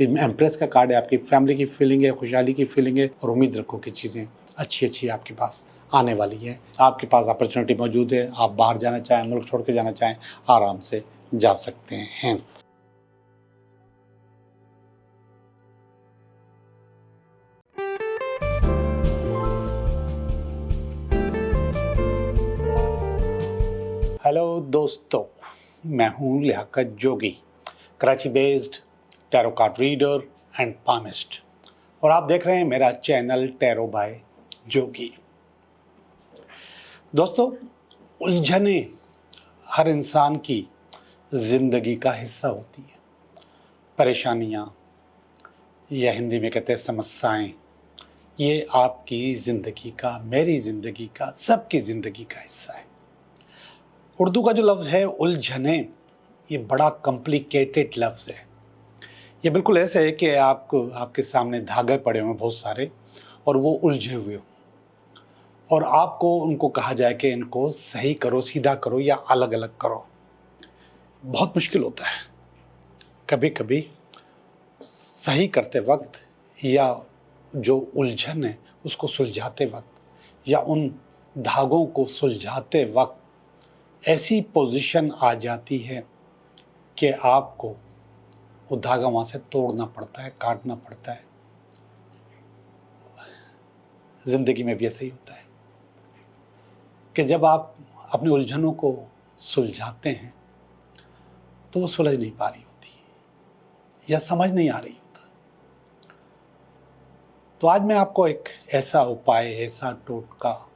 Empress का card है, आपकी फैमिली की फीलिंग है, खुशहाली की फीलिंग है और उम्मीद रखो कि चीज़ें अच्छी आपके पास आने वाली है। आपके पास अपॉर्चुनिटी मौजूद है, आप बाहर जाना चाहें, मुल्क छोड़ के जाना चाहें, आराम से जा सकते हैं। हेलो दोस्तों, मैं हूं Liaquat Jogi, Karachi based tarot card reader and palmist, और आप देख रहे हैं मेरा चैनल टैरो बाय जोगी। दोस्तों, उलझने हर इंसान की जिंदगी का हिस्सा होती है। परेशानियां या हिंदी में कहते हैं समस्याएं, ये आपकी जिंदगी का, मेरी जिंदगी का, सबकी जिंदगी का हिस्सा है। उर्दू का जो लफ्ज़ है उलझने, ये बड़ा कॉम्प्लिकेटेड लफ्ज़ है। ये बिल्कुल ऐसे है कि आपके सामने धागे पड़े हुए बहुत सारे और वो उलझे हुए हो, और आपको उनको कहा जाए कि इनको सही करो, सीधा करो या अलग अलग करो। बहुत मुश्किल होता है। कभी कभी सही करते वक्त या जो उलझन है उसको सुलझाते वक्त या उन धागों को सुलझाते वक्त ऐसी पोजीशन आ जाती है कि आपको वो धागा वहाँ से तोड़ना पड़ता है, काटना पड़ता है। ज़िंदगी में भी ऐसा ही होता है कि जब आप अपनी उलझनों को सुलझाते हैं तो वो सुलझ नहीं पा रही होती या समझ नहीं आ रही होता। तो आज मैं आपको एक ऐसा उपाय, ऐसा टोटका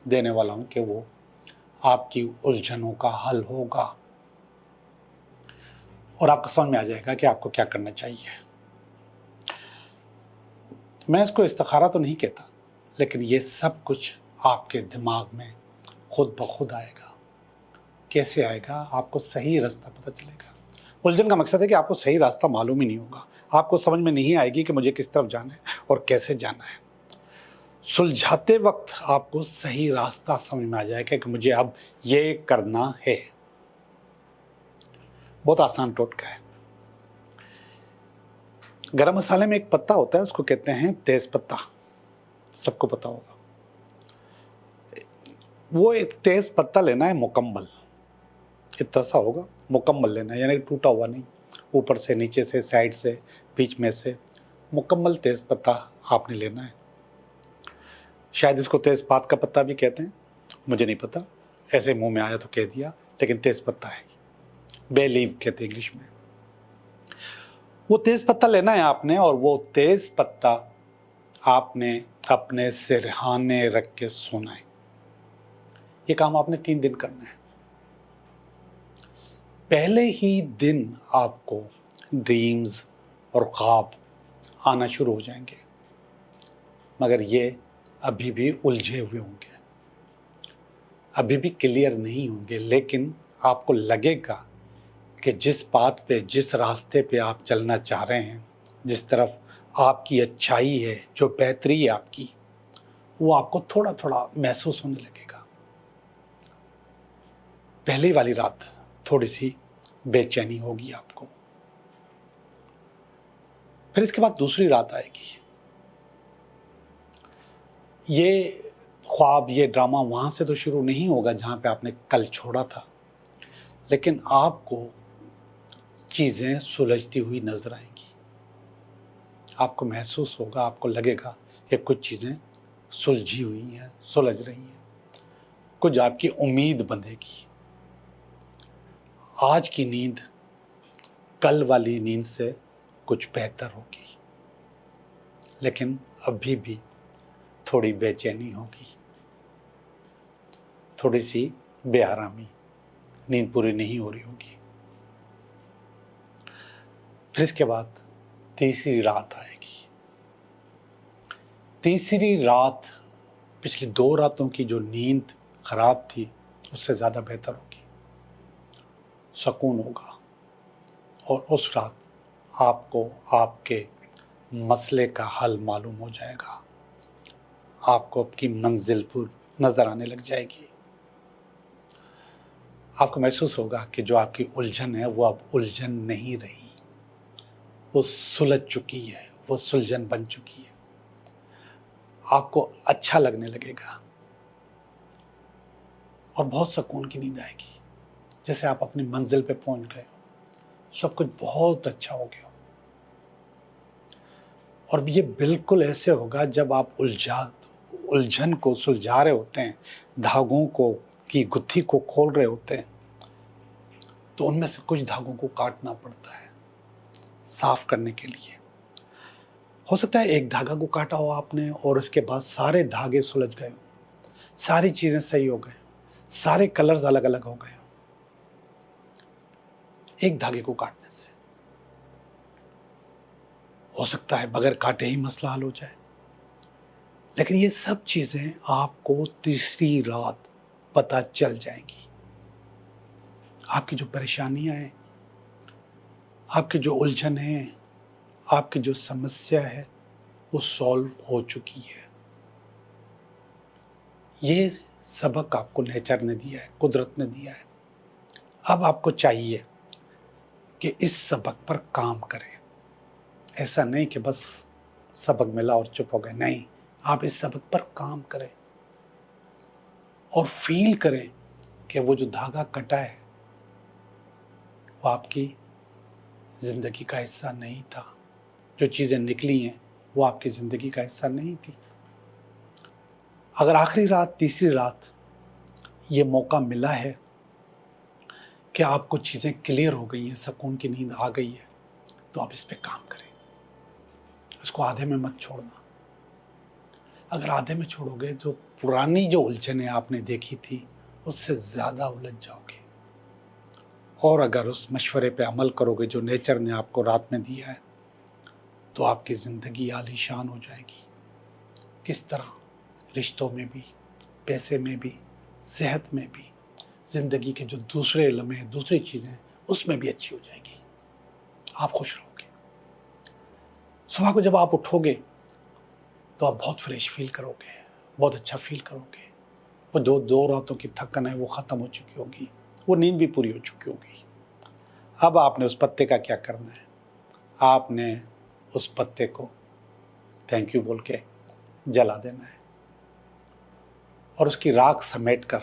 देने वाला हूँ कि वो आपकी उलझनों का हल होगा और आपको समझ में आ जाएगा कि आपको क्या करना चाहिए। मैं इसको इस्तिखारा तो नहीं कहता, लेकिन ये सब कुछ आपके दिमाग में खुद ब खुद आएगा। कैसे आएगा? आपको सही रास्ता पता चलेगा। उलझन का मकसद है कि आपको सही रास्ता मालूम ही नहीं होगा, आपको समझ में नहीं आएगी कि मुझे किस तरफ जाना है और कैसे जाना है। सुलझाते वक्त आपको सही रास्ता समझ में आ जाएगा कि मुझे अब ये करना है। बहुत आसान टोटका है। गरम मसाले में एक पत्ता होता है, उसको कहते हैं तेज पत्ता, सबको पता होगा। वो एक तेज पत्ता लेना है मुकम्मल, इतना सा होगा, मुकम्मल लेना है, यानी टूटा हुआ नहीं, ऊपर से, नीचे से, साइड से, बीच में से, मुकम्मल तेज पत्ता आपने लेना है। शायद इसको तेजपात का पत्ता भी कहते हैं, मुझे नहीं पता, ऐसे मुंह में आया तो कह दिया, लेकिन तेज पत्ता है, बे लीव कहते हैं इंग्लिश में। वो तेज पत्ता लेना है आपने, और वो तेज पत्ता आपने अपने सिरहाने रख के सोना है। ये काम आपने 3 दिन करना है। पहले ही दिन आपको ड्रीम्स और ख्वाब आना शुरू हो जाएंगे, मगर ये अभी भी उलझे हुए होंगे, अभी भी क्लियर नहीं होंगे, लेकिन आपको लगेगा कि जिस बात पे, जिस रास्ते पे आप चलना चाह रहे हैं, जिस तरफ आपकी अच्छाई है, जो बेहतरी है आपकी, वो आपको थोड़ा थोड़ा महसूस होने लगेगा। पहली वाली रात थोड़ी सी बेचैनी होगी आपको, फिर इसके बाद दूसरी रात आएगी। ये ख्वाब, ये ड्रामा वहाँ से तो शुरू नहीं होगा जहाँ पे आपने कल छोड़ा था, लेकिन आपको चीज़ें सुलझती हुई नजर आएंगी। आपको महसूस होगा, आपको लगेगा कि कुछ चीज़ें सुलझी हुई हैं, सुलझ रही हैं, कुछ आपकी उम्मीद बंधेगी। आज की नींद कल वाली नींद से कुछ बेहतर होगी, लेकिन अभी भी थोड़ी बेचैनी होगी, थोड़ी सी बेआरामी, नींद पूरी नहीं हो रही होगी। फिर इसके बाद तीसरी रात आएगी। तीसरी रात पिछली 2 रातों की जो नींद खराब थी उससे ज़्यादा बेहतर होगी, सुकून होगा, और उस रात आपको आपके मसले का हल मालूम हो जाएगा, आपको आपकी मंजिल पर नजर आने लग जाएगी। आपको महसूस होगा कि जो आपकी उलझन है वो अब उलझन नहीं रही, वो सुलझ चुकी है, वो सुलझन बन चुकी है। आपको अच्छा लगने लगेगा और बहुत सुकून की नींद आएगी, जैसे आप अपनी मंजिल पे पहुंच गए हो, सब कुछ बहुत अच्छा हो गया हो। और ये बिल्कुल ऐसे होगा जब आप उलझन को सुलझा रहे होते हैं, धागों को की गुत्थी को खोल रहे होते हैं, तो उनमें से कुछ धागों को काटना पड़ता है साफ करने के लिए। हो सकता है एक धागा को काटा हो आपने और उसके बाद सारे धागे सुलझ गए हो, सारी चीजें सही हो गए, सारे कलर्स अलग अलग हो गए, एक धागे को काटने से। हो सकता है बगैर काटे ही मसला हल हो जाए, लेकिन ये सब चीजें आपको तीसरी रात पता चल जाएंगी। आपकी जो परेशानियां हैं, आपकी जो उलझन है, आपकी जो समस्या है, वो सॉल्व हो चुकी है। ये सबक आपको नेचर ने दिया है, कुदरत ने दिया है। अब आपको चाहिए कि इस सबक पर काम करें। ऐसा नहीं कि बस सबक मिला और चुप हो गए, नहीं, आप इस सबक पर काम करें और फील करें कि वो जो धागा कटा है वो आपकी जिंदगी का हिस्सा नहीं था। जो चीजें निकली हैं वो आपकी जिंदगी का हिस्सा नहीं थी। अगर आखिरी रात, तीसरी रात ये मौका मिला है कि आपको चीजें क्लियर हो गई हैं, सुकून की नींद आ गई है, तो आप इस पे काम करें। इसको आधे में मत छोड़ना। अगर आधे में छोड़ोगे तो पुरानी जो उलझनें आपने देखी थी उससे ज्यादा उलझ जाओगे। और अगर उस मशवरे पे अमल करोगे जो नेचर ने आपको रात में दिया है, तो आपकी जिंदगी आलीशान हो जाएगी। किस तरह? रिश्तों में भी, पैसे में भी, सेहत में भी, जिंदगी के जो दूसरे लम्हे, दूसरी चीजें, उसमें भी अच्छी हो जाएगी। आप खुश रहोगे। सुबह को जब आप उठोगे तो आप बहुत फ्रेश फील करोगे, बहुत अच्छा फील करोगे। वो दो रातों की थकन है वो ख़त्म हो चुकी होगी, वो नींद भी पूरी हो चुकी होगी। अब आपने उस पत्ते का क्या करना है? आपने उस पत्ते को थैंक यू बोल के जला देना है और उसकी राख समेट कर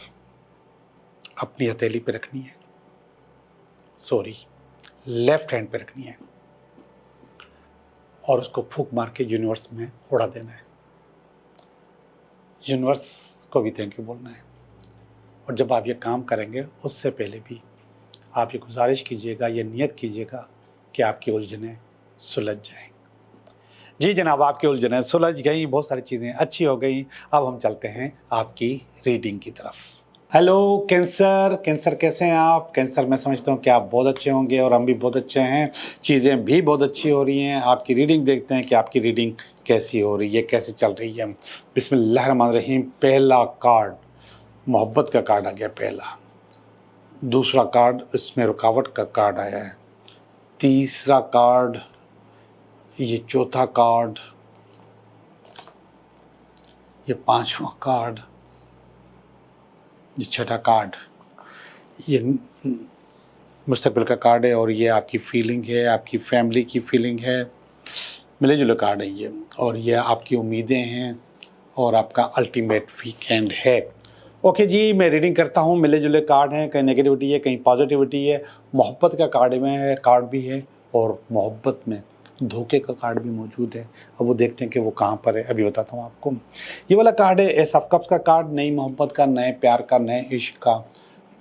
अपनी हथेली पे रखनी है, लेफ्ट हैंड पे रखनी है और उसको फूंक मार के यूनिवर्स में उड़ा देना है। यूनिवर्स को भी थैंक यू बोलना है। और जब आप ये काम करेंगे उससे पहले भी आप ये गुजारिश कीजिएगा, ये नियत कीजिएगा कि आपकी उलझनें सुलझ जाएं। जी जनाब, आपकी उलझनें सुलझ गई, बहुत सारी चीज़ें अच्छी हो गई। अब हम चलते हैं आपकी रीडिंग की तरफ। हेलो कैंसर, कैंसर कैसे हैं आप? कैंसर, मैं समझता हूँ कि आप बहुत अच्छे होंगे और हम भी बहुत अच्छे हैं, चीज़ें भी बहुत अच्छी हो रही हैं। आपकी रीडिंग देखते हैं कि आपकी रीडिंग कैसी हो रही है, कैसी चल रही है। बिस्मिल्लाहिर्रहमानिर्रहीम। पहला कार्ड मोहब्बत का कार्ड आ गया, पहला। दूसरा कार्ड इसमें रुकावट का कार्ड आया है। तीसरा कार्ड, ये चौथा कार्ड, ये पांचवा कार्ड, ये छठा कार्ड, ये मुस्तकबिल का कार्ड है और ये आपकी फीलिंग है, आपकी फैमिली की फीलिंग है, मिले जुले कार्ड है ये। और ये आपकी उम्मीदें हैं और आपका अल्टीमेट वीकेंड है। ओके जी, मैं रीडिंग करता हूँ। मिले जुले कार्ड हैं, कहीं नेगेटिविटी है, कहीं पॉजिटिविटी है। मोहब्बत का कार्ड भी है और मोहब्बत में धोखे का कार्ड भी मौजूद है। अब वो देखते हैं कि वो कहाँ पर है, अभी बताता हूँ आपको। ये वाला कार्ड है एस ऑफ कप्स का कार्ड, नई मोहब्बत का, नए प्यार का, नए इश्क का,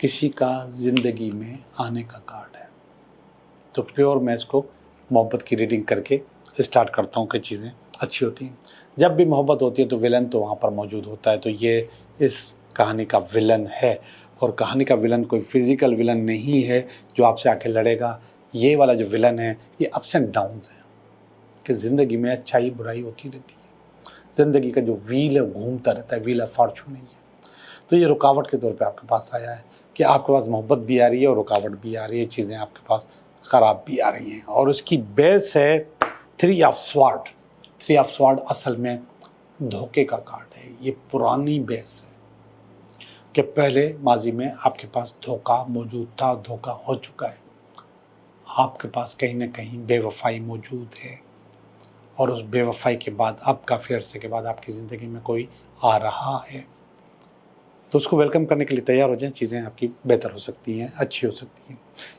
किसी का ज़िंदगी में आने का कार्ड है। तो प्योर मैं इसको मोहब्बत की रीडिंग करके स्टार्ट करता हूँ कि चीज़ें अच्छी होती हैं। जब भी मोहब्बत होती है तो विलन तो वहाँ पर मौजूद होता है। तो ये इस कहानी का विलन है और कहानी का विलन कोई फिजिकल विलन नहीं है जो आपसे आके लड़ेगा। ये वाला जो विलन है ये अप्स एंड डाउन्स है कि ज़िंदगी में अच्छाई बुराई होती रहती है। ज़िंदगी का जो व्हील है घूमता रहता है, व्हील ऑफ फॉर्चून नहीं है। तो ये रुकावट के तौर पे आपके पास आया है कि आपके पास मोहब्बत भी आ रही है और रुकावट भी आ रही है, चीज़ें आपके पास ख़राब भी आ रही हैं। और उसकी बेस है three of sword. Three of sword असल में धोखे का कार्ड है। ये पुरानी बेस है कि पहले माजी में आपके पास धोखा मौजूद था, धोखा हो चुका है। आपके पास कहीं ना कहीं बेवफाई मौजूद है, और उस बेवफाई के बाद, आपका फिर से के बाद आपकी ज़िंदगी में कोई आ रहा है, तो उसको वेलकम करने के लिए तैयार हो जाएं। चीज़ें आपकी बेहतर हो सकती हैं, अच्छी हो सकती हैं।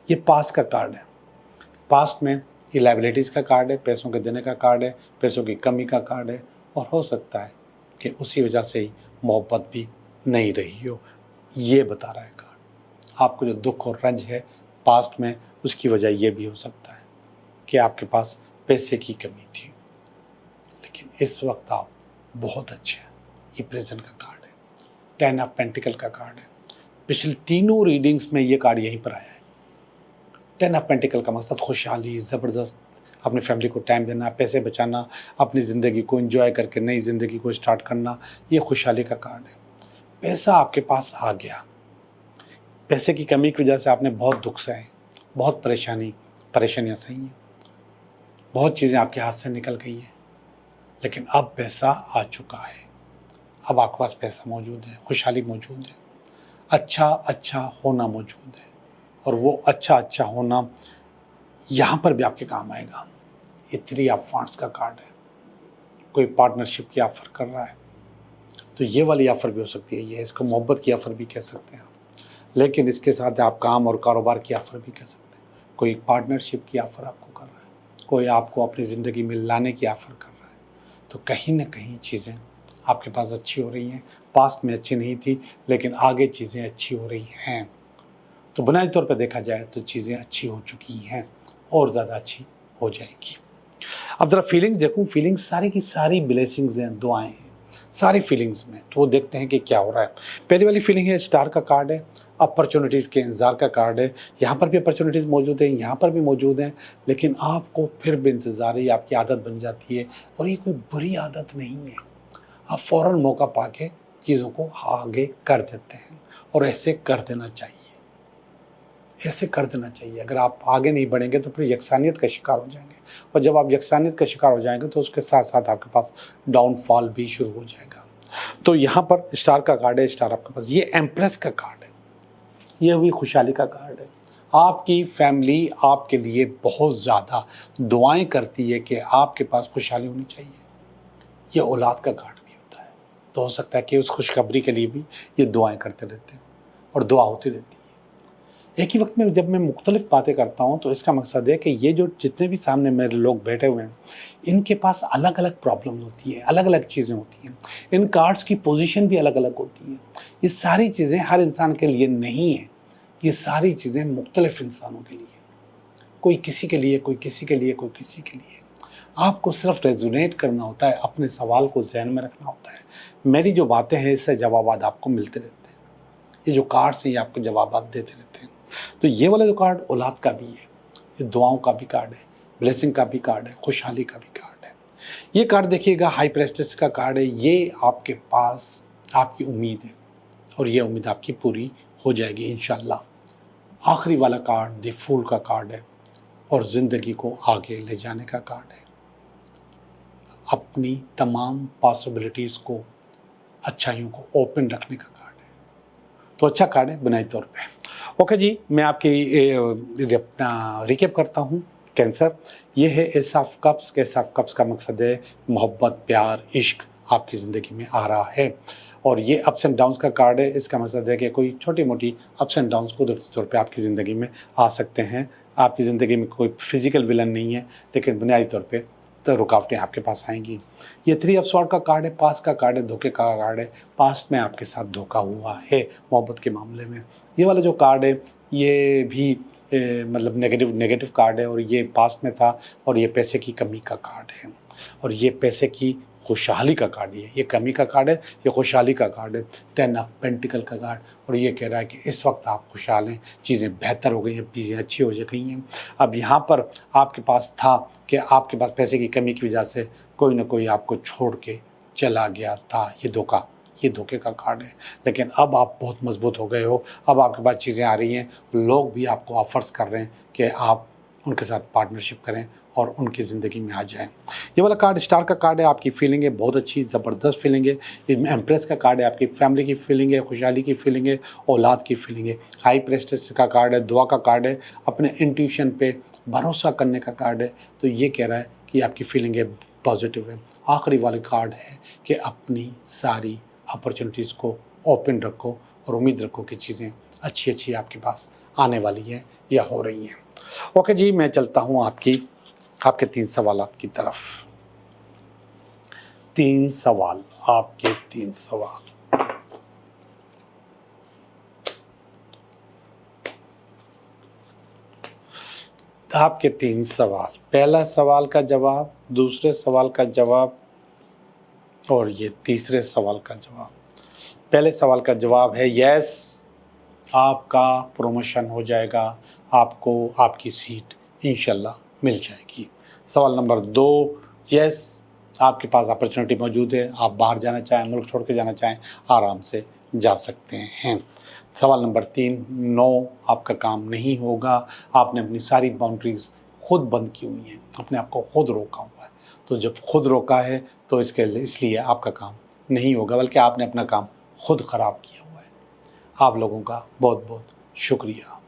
ये पास्ट का कार्ड है। पास्ट में ये लाइबिलिटीज़ का कार्ड है, पैसों के देने का कार्ड है, पैसों की कमी का कार्ड है, और हो सकता है कि उसी वजह से ही मोहब्बत भी नहीं रही हो। ये बता रहा है कार्ड। आपको जो दुख और रंज है पास्ट में, उसकी वजह ये भी हो सकता है कि आपके पास पैसे की कमी थी, लेकिन इस वक्त आप बहुत अच्छे हैं। ये प्रेजेंट का कार्ड है। 10 ऑफ पेंटिकल का कार्ड है। पिछले तीनों रीडिंग्स में ये कार्ड यहीं पर आया है। 10 ऑफ पेंटिकल का मकसद खुशहाली, ज़बरदस्त, अपनी फैमिली को टाइम देना, पैसे बचाना, अपनी ज़िंदगी को एंजॉय करके नई ज़िंदगी को स्टार्ट करना, ये खुशहाली का कार्ड है। पैसा आपके पास आ गया। पैसे की कमी की वजह से आपने बहुत दुख सहे, बहुत परेशानियाँ सही हैं, बहुत चीज़ें आपके हाथ से निकल गई हैं, लेकिन अब पैसा आ चुका है। अब आपके पास पैसा मौजूद है, खुशहाली मौजूद है, अच्छा होना मौजूद है, और वो अच्छा होना यहाँ पर भी आपके काम आएगा। ये 3 ऑफ वांड्स का कार्ड है। कोई पार्टनरशिप की ऑफ़र कर रहा है, तो ये वाली ऑफ़र भी हो सकती है। ये इसको मोहब्बत की ऑफ़र भी कह सकते हैं आप, लेकिन इसके साथ आप काम और कारोबार की ऑफ़र भी कह सकते हैं। कोई पार्टनरशिप की ऑफ़र आपको कर रहा है, कोई आपको अपनी ज़िंदगी में लाने की ऑफ़र कर रहा है, तो कहीं ना कहीं चीज़ें आपके पास अच्छी हो रही हैं। पास्ट में अच्छी नहीं थी, लेकिन आगे चीज़ें अच्छी हो रही हैं। तो बुनियादी तौर पर देखा जाए तो चीज़ें अच्छी हो चुकी हैं, और ज़्यादा अच्छी हो जाएगी। अब ज़रा फीलिंग्स देखूं। फीलिंग्स सारी की सारी ब्लेसिंग्स हैं, दुआएं हैं सारी फीलिंग्स में। तो वो देखते हैं कि क्या हो रहा है। पहली वाली फीलिंग है, स्टार का कार्ड है, अपॉर्चुनिटीज़ के इंतज़ार का कार्ड है। यहाँ पर भी अपॉर्चुनिटीज़ मौजूद है, यहाँ पर भी मौजूद हैं, लेकिन आपको फिर भी इंतज़ार है। ये आपकी आदत बन जाती है, और ये कोई बुरी आदत नहीं है। आप फ़ौरन मौका पाके चीज़ों को आगे कर देते हैं, और ऐसे कर देना चाहिए, ऐसे कर देना चाहिए। अगर आप आगे नहीं बढ़ेंगे तो फिर यकसानियत का शिकार हो जाएंगे, और जब आप यकसानियत का शिकार हो जाएंगे तो उसके साथ साथ आपके पास डाउनफॉल भी शुरू हो जाएगा। तो यहाँ पर स्टार का कार्ड है। स्टार आपके पास, ये एम्प्रेस का कार्ड है, ये हुई खुशहाली का कार्ड है। आपकी फैमिली आपके लिए बहुत ज़्यादा दुआएं करती है कि आपके पास खुशहाली होनी चाहिए। ये औलाद का कार्ड भी होता है, तो हो सकता है कि उस खुशखबरी के लिए भी ये दुआएं करते रहते हैं, और दुआ होती रहती है। एक ही वक्त में जब मैं मुख्तलिफ बातें करता हूँ, तो इसका मकसद है कि ये जो जितने भी सामने मेरे लोग बैठे हुए हैं, इनके पास अलग अलग प्रॉब्लम होती है, अलग अलग चीज़ें होती हैं। इन कार्ड्स की पोजीशन भी अलग अलग होती है। ये सारी चीज़ें हर इंसान के लिए नहीं है। ये सारी चीज़ें मुख्तलिफ इंसानों के लिए, कोई किसी के लिए, कोई किसी के लिए, कोई किसी के लिए। आपको सिर्फ रेजोनेट करना होता है, अपने सवाल को जहन में रखना होता है। मेरी जो बातें हैं, इससे जवाब आपको मिलते रहते हैं। ये जो कार्ड्स हैं, ये आपको जवाब देते रहते हैं। तो ये वाला जो कार्ड औलाद का भी है, ये दुआओं का भी कार्ड है, ब्लेसिंग का भी कार्ड है, खुशहाली का भी कार्ड है। ये कार्ड देखिएगा, हाई प्रेस्टिज का कार्ड है। ये आपके पास आपकी उम्मीद है, और ये उम्मीद आपकी पूरी हो जाएगी इंशाल्लाह। आखिरी वाला कार्ड द फूल का कार्ड है, और ज़िंदगी को आगे ले जाने का कार्ड है। अपनी तमाम पॉसिबिलिटीज़ को, अच्छाइयों को ओपन रखने का कार्ड है। तो अच्छा कार्ड है बुनियादी तौर पे। ओके जी, मैं आपकी अपना रिकेप करता हूँ। कैंसर, ये है S of cups. S of cups का मकसद है मोहब्बत, प्यार, इश्क आपकी ज़िंदगी में आ रहा है, और ये अप्स एंड डाउन्स का कार्ड है। इसका मकसद है कि कोई छोटी मोटी अप्स एंड डाउन्स कुदरती तौर पे आपकी ज़िंदगी में आ सकते हैं। आपकी ज़िंदगी में कोई फिजिकल विलन नहीं है, लेकिन बुनियादी तौर पे तो रुकावटें आपके पास आएंगी। ये 3 ऑफ स्वॉर्ड का कार्ड है, पास का कार्ड है, धोखे का कार्ड है। पास्ट में आपके साथ धोखा हुआ है मोहब्बत के मामले में। ये वाला जो कार्ड है, ये भी मतलब नेगेटिव कार्ड है, और ये पास्ट में था, और ये पैसे की कमी का कार्ड है, और ये पैसे की खुशहाली का कार्ड है। ये कमी का कार्ड है, ये खुशहाली का कार्ड है। 10 ऑफ पेंटिकल का कार्ड, और ये कह रहा है कि इस वक्त आप खुशहाल हैं, चीज़ें बेहतर हो गई हैं, चीज़ें अच्छी हो गई हैं। अब यहाँ पर आपके पास था कि आपके पास पैसे की कमी की वजह से कोई ना कोई आपको छोड़ के चला गया था। ये धोखे का कार्ड है, लेकिन अब आप बहुत मजबूत हो गए हो। अब आपके पास चीज़ें आ रही हैं, लोग भी आपको ऑफर्स कर रहे हैं कि आप उनके साथ पार्टनरशिप करें, और उनकी ज़िंदगी में आ जाएं। ये वाला कार्ड स्टार का कार्ड है, आपकी फीलिंग है बहुत अच्छी, ज़बरदस्त फीलिंग है। एम्प्रेस का कार्ड है, आपकी फैमिली की फीलिंग है, खुशहाली की फीलिंग है, औलाद की फीलिंग है। हाई प्रेस्टिज का कार्ड है, दुआ का कार्ड है, अपने इंट्यूशन पे भरोसा करने का कार्ड है। तो ये कह रहा है कि आपकी फीलिंग है पॉजिटिव है। आखिरी वाले कार्ड है कि अपनी सारी अपॉर्चुनिटीज़ को ओपन रखो और उम्मीद रखो कि चीज़ें अच्छी अच्छी आपके पास आने वाली हैं या हो रही हैं। ओके जी, मैं चलता हूँ आपके 3 सवाल की तरफ। 3 सवाल, आपके 3 सवाल। आपके 3 सवाल, पहला सवाल का जवाब, दूसरे सवाल का जवाब और ये तीसरे सवाल का जवाब। पहले सवाल का जवाब है यस, आपका प्रमोशन हो जाएगा, आपको आपकी सीट इंशाल्लाह मिल जाएगी। सवाल नंबर 2, यस, आपके पास अपॉर्चुनिटी मौजूद है, आप बाहर जाना चाहें, मुल्क छोड़ के जाना चाहें, आराम से जा सकते हैं। सवाल नंबर 3, नो, आपका काम नहीं होगा, आपने अपनी सारी बाउंड्रीज खुद बंद की हुई हैं, अपने आप को खुद रोका हुआ है। तो जब खुद रोका है तो इसलिए आपका काम नहीं होगा, बल्कि आपने अपना काम खुद ख़राब किया हुआ है। आप लोगों का बहुत बहुत शुक्रिया।